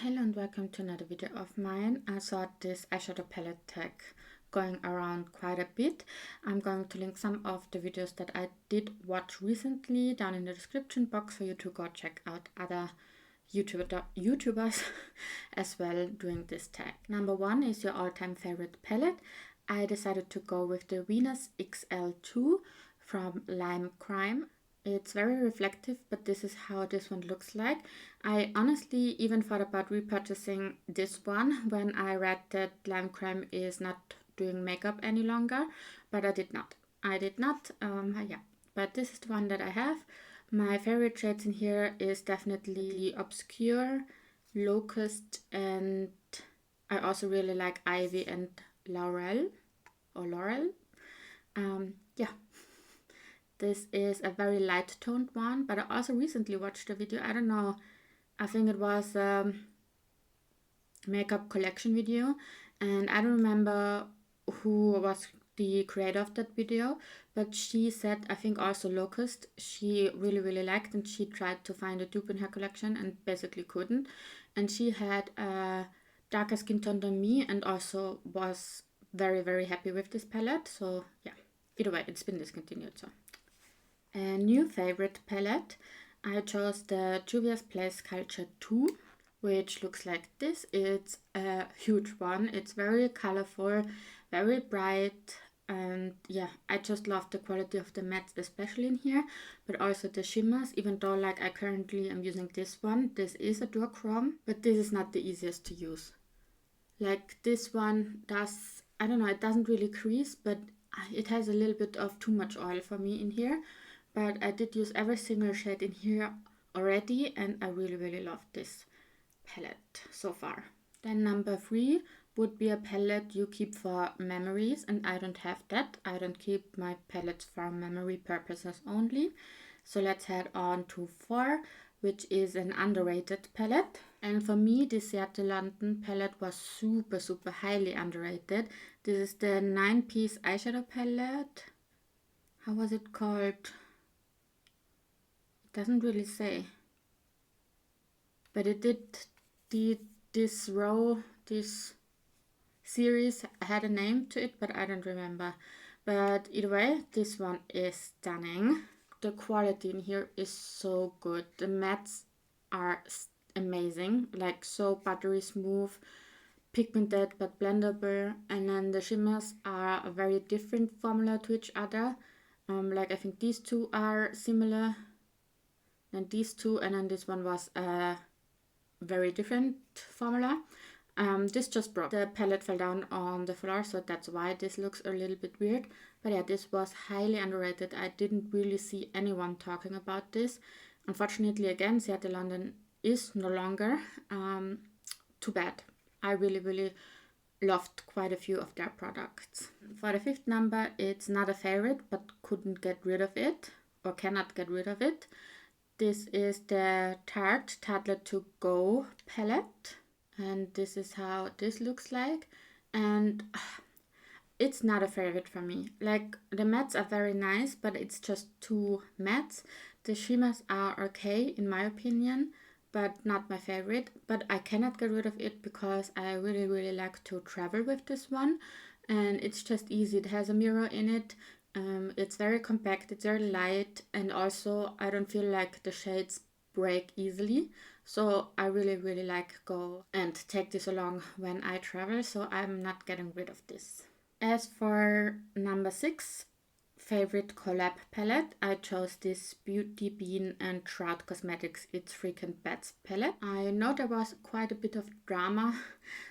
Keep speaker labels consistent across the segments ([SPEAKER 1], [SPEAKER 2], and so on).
[SPEAKER 1] Hello and welcome to another video of mine. I saw this eyeshadow palette tag going around quite a bit. I'm going to link some of the videos that I did watch recently down in the description box for you to go check out other YouTubers as well doing this tag. Number one is your all-time favorite palette. I decided to go with the Venus XL2 from Lime Crime. It's very reflective, but this is how this one looks like. I honestly even thought about repurchasing this one when I read that Lime Crime is not doing makeup any longer, but I did not. Yeah, but this is the one that I have. My favorite shades in here is definitely Obscure, Locust, and I also really like Ivy and Laurel. Yeah. This is a very light toned one, but I also recently watched a video. I don't know, I think it was a makeup collection video, and I don't remember who was the creator of that video, but she said, I think also Locust, she really liked, and she tried to find a dupe in her collection and basically couldn't. And she had a darker skin tone than me and also was very happy with this palette. So yeah, either way, it's been discontinued. So a new favorite palette, I chose the Juvia's Place Culture 2, which looks like this. It's a huge one. It's very colorful, very bright, and yeah, I just love the quality of the mattes, especially in here, but also the shimmers, even though like I currently am using this one. This is a duochrome, but this is not the easiest to use. Like this one does, I don't know, it doesn't really crease, but it has a little bit of too much oil for me in here. But I did use every single shade in here already, and I really love this palette so far. Then number 3 would be a palette you keep for memories, and I don't have that. I don't keep my palettes for memory purposes only. So let's head on to 4, which is an underrated palette. And for me, this Seattle London palette was super highly underrated. This is the 9-piece eyeshadow palette. How was it called? Doesn't really say, but it did this series had a name to it, but I don't remember. But either way, this one is stunning. The quality in here is so good. The mattes are amazing, like so buttery smooth, pigmented but blendable, and then the shimmers are a very different formula to each other. Like I think these two are similar, and these two, and then this one was a very different formula. This just broke. The palette fell down on the floor, so that's why this looks a little bit weird. But yeah, this was highly underrated. I didn't really see anyone talking about this. Unfortunately, again, Seattle London is no longer. Too bad. I really loved quite a few of their products. For the 5th number, it's not a favorite, but couldn't get rid of it, or cannot get rid of it. This is the Tarte Tartlet to Go palette, and this is how this looks like, and it's not a favorite for me. Like, the mattes are very nice, but it's just too mattes. The shimmers are okay in my opinion, but not my favorite. But I cannot get rid of it because I really like to travel with this one, and it's just easy. It has a mirror in it. It's very compact, it's very light, and also I don't feel like the shades break easily. So I really like go and take this along when I travel, so I'm not getting rid of this. As for number 6, favorite collab palette, I chose this Beauty Bean and Trout Cosmetics It's Freaking Bats palette. I know there was quite a bit of drama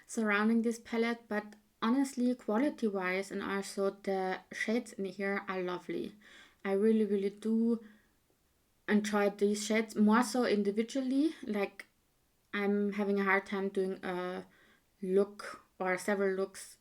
[SPEAKER 1] surrounding this palette, but honestly, quality-wise and also the shades in here are lovely. I really do enjoy these shades, more so individually. Like, I'm having a hard time doing a look or several looks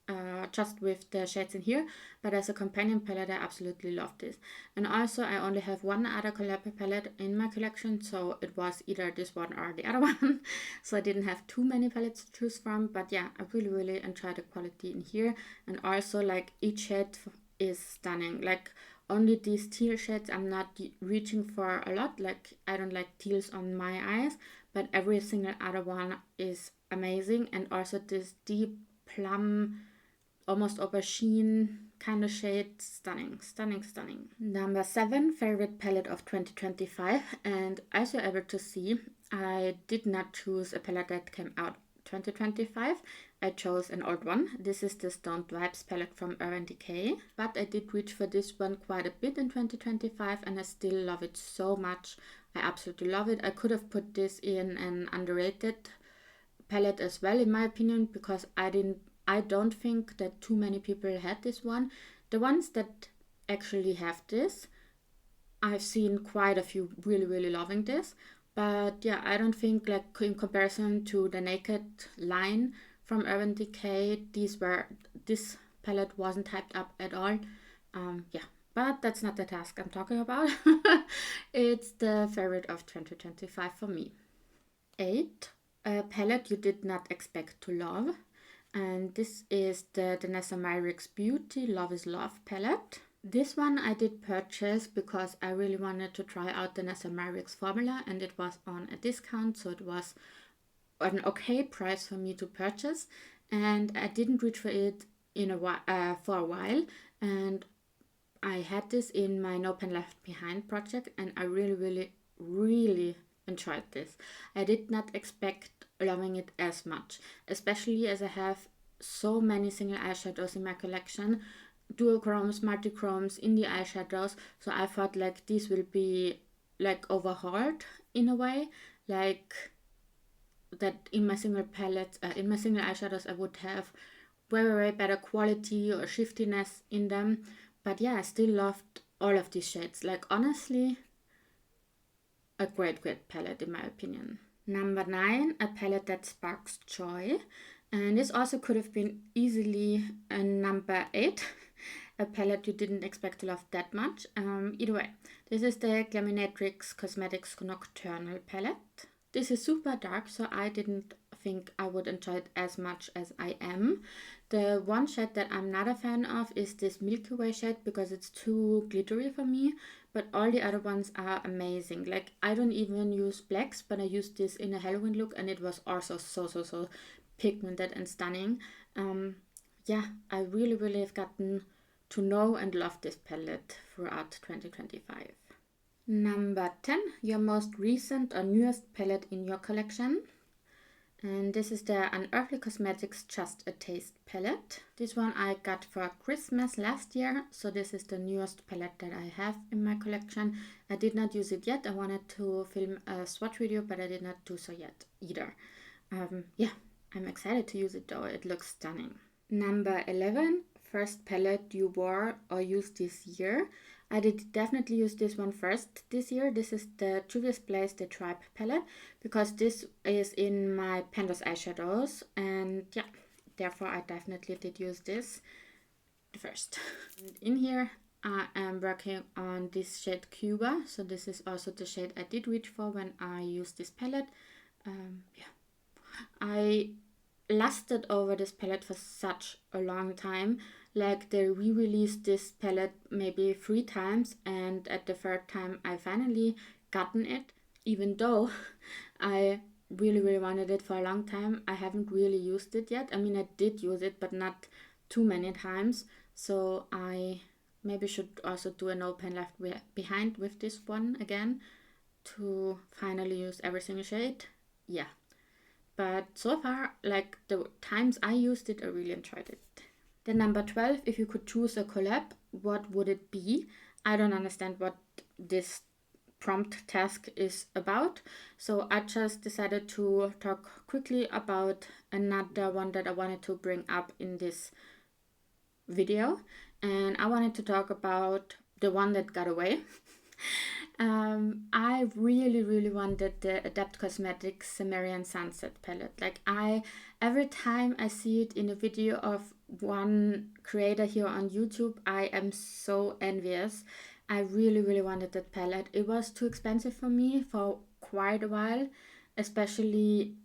[SPEAKER 1] just with the shades in here, but as a companion palette I absolutely love this. And also I only have one other collab palette in my collection, so it was either this one or the other one, so I didn't have too many palettes to choose from. But yeah, I really enjoy the quality in here, and also like each shade is stunning. Like, only these teal shades I'm not reaching for a lot. Like, I don't like teals on my eyes, but every single other one is amazing. And also this deep plum, almost aubergine kind of shade, stunning, stunning, stunning. Number 7, favorite palette of 2025. And as you're able to see, I did not choose a palette that came out 2025. I chose an old one. This is the Stoned Vibes palette from Urban Decay, but I did reach for this one quite a bit in 2025 and I still love it so much. I absolutely love it. I could have put this in an underrated palette as well, in my opinion, because I don't think that too many people had this one. The ones that actually have this, I've seen quite a few really, really loving this. But yeah, I don't think, like, in comparison to the Naked line from Urban Decay, this palette wasn't hyped up at all. Yeah, but that's not the task I'm talking about. It's the favorite of 2025 for me. 8, a palette you did not expect to love. And this is the Danessa Myricks Beauty Love is Love palette. This one I did purchase because I really wanted to try out the Danessa Myricks formula and it was on a discount, so it was an okay price for me to purchase. And I didn't reach for it for a while, and I had this in my No Pen Left Behind project and I really, really, really enjoyed this. I did not expect loving it as much, especially as I have so many single eyeshadows in my collection, duochromes, multichromes, indie eyeshadows, so I thought like these will be like overhauled in a way, like that in my single palettes, in my single eyeshadows I would have very, very better quality or shiftiness in them. But yeah, I still loved all of these shades. Like, honestly, a great, great palette in my opinion. Number 9, a palette that sparks joy. And this also could have been easily a number 8, a palette you didn't expect to love that much. Either way, this is the Glaminatrix Cosmetics Nocturnal palette. This is super dark, so I didn't think I would enjoy it as much as I am. The one shade that I'm not a fan of is this Milky Way shade because it's too glittery for me, but all the other ones are amazing. Like, I don't even use blacks, but I used this in a Halloween look and it was also so pigmented and stunning. Yeah, I really, really have gotten to know and love this palette throughout 2025. Number 10, your most recent or newest palette in your collection. And this is the Unearthly Cosmetics Just a Taste palette. This one I got for Christmas last year, so this is the newest palette that I have in my collection. I did not use it yet. I wanted to film a swatch video, but I did not do so yet either. Yeah, I'm excited to use it though. It looks stunning. Number 11, first palette you wore or used this year. I did definitely use this one first this year. This is the Juvia's Place The Tribe palette because this is in my Pandas eyeshadows, and yeah, therefore I definitely did use this first. And in here I am working on this shade Cuba, so this is also the shade I did reach for when I used this palette. Yeah, I lusted over this palette for such a long time. Like, they re-released this palette maybe 3 times, and at the 3rd time I finally gotten it. Even though I really, really wanted it for a long time, I haven't really used it yet. I mean, I did use it, but not too many times. So I maybe should also do a No Pen Left Behind with this one again to finally use every single shade. Yeah. But so far, like, the times I used it, I really enjoyed it. Then number 12, if you could choose a collab, what would it be? I don't understand what this prompt task is about, so I just decided to talk quickly about another one that I wanted to bring up in this video, and I wanted to talk about the one that got away. I really, really wanted the Adept Cosmetics Cimmerian Sunset palette. Like, every time I see it in a video of one creator here on YouTube, I am so envious. I really, really wanted that palette. It was too expensive for me for quite a while, especially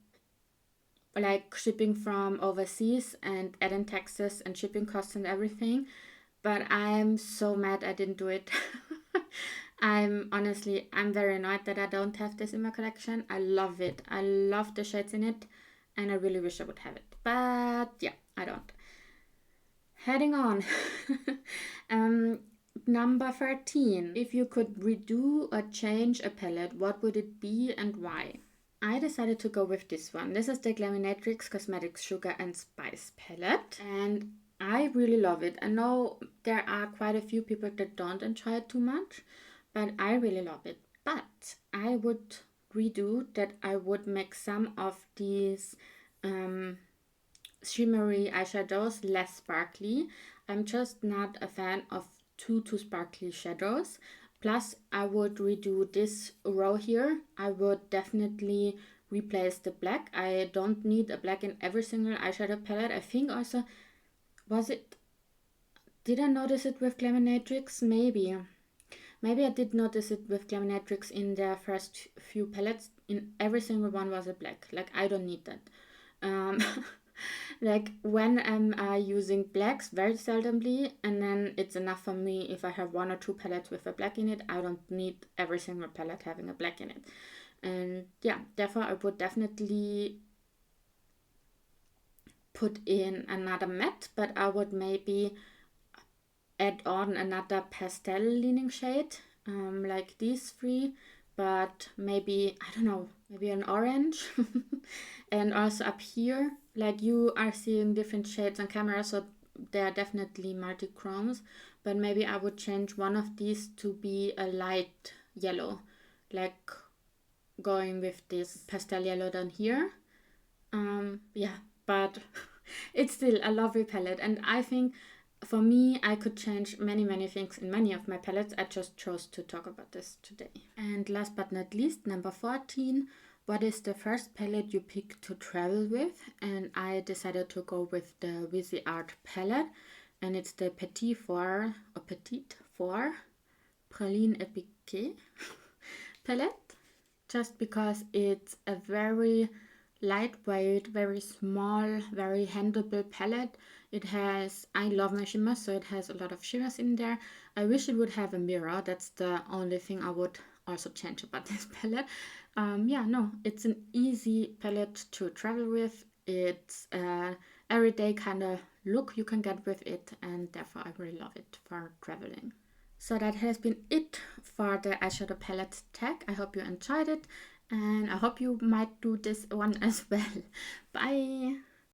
[SPEAKER 1] like shipping from overseas and adding taxes and shipping costs and everything. But I'm so mad I didn't do it. I'm very annoyed that I don't have this in my collection. I love it. I love the shades in it, and I really wish I would have it. But yeah, I don't. Heading on. Number 13. If you could redo or change a palette, what would it be and why? I decided to go with this one. This is the Glaminatrix Cosmetics Sugar and Spice palette, and I really love it. I know there are quite a few people that don't enjoy it too much, but I really love it. But I would redo that. I would make some of these shimmery eyeshadows less sparkly. I'm just not a fan of too sparkly shadows. Plus, I would redo this row here. I would definitely replace the black. I don't need a black in every single eyeshadow palette. I think also, did I notice it with Glaminatrix? Maybe I did notice it with Glaminatrix in their first few palettes. In every single one was a black. Like, I don't need that. Like when I'm using blacks very seldomly, and then it's enough for me if I have 1 or 2 palettes with a black in it. I don't need every single palette having a black in it. And yeah, therefore I would definitely put in another matte, but I would maybe add on another pastel leaning shade, like these 3, but maybe, I don't know, maybe an orange. And also up here, like you are seeing different shades on camera, so they are definitely multi-chromes, but maybe I would change one of these to be a light yellow, like going with this pastel yellow down here. Yeah, but it's still a lovely palette, and I think for me, I could change many things in many of my palettes. I just chose to talk about this today. And last but not least, number 14. What is the first palette you picked to travel with? And I decided to go with the Wizzy Art palette. And it's the Petite Four Praline Epique palette. Just because it's a very lightweight, very small, very handleable palette. I love my shimmers, so it has a lot of shimmers in there. I wish it would have a mirror. That's the only thing I would also change about this palette. Yeah, no, it's an easy palette to travel with. It's a everyday kind of look you can get with it, and therefore I really love it for traveling. So that has been it for the eyeshadow palette tag. I hope you enjoyed it, and I hope you might do this one as well. Bye!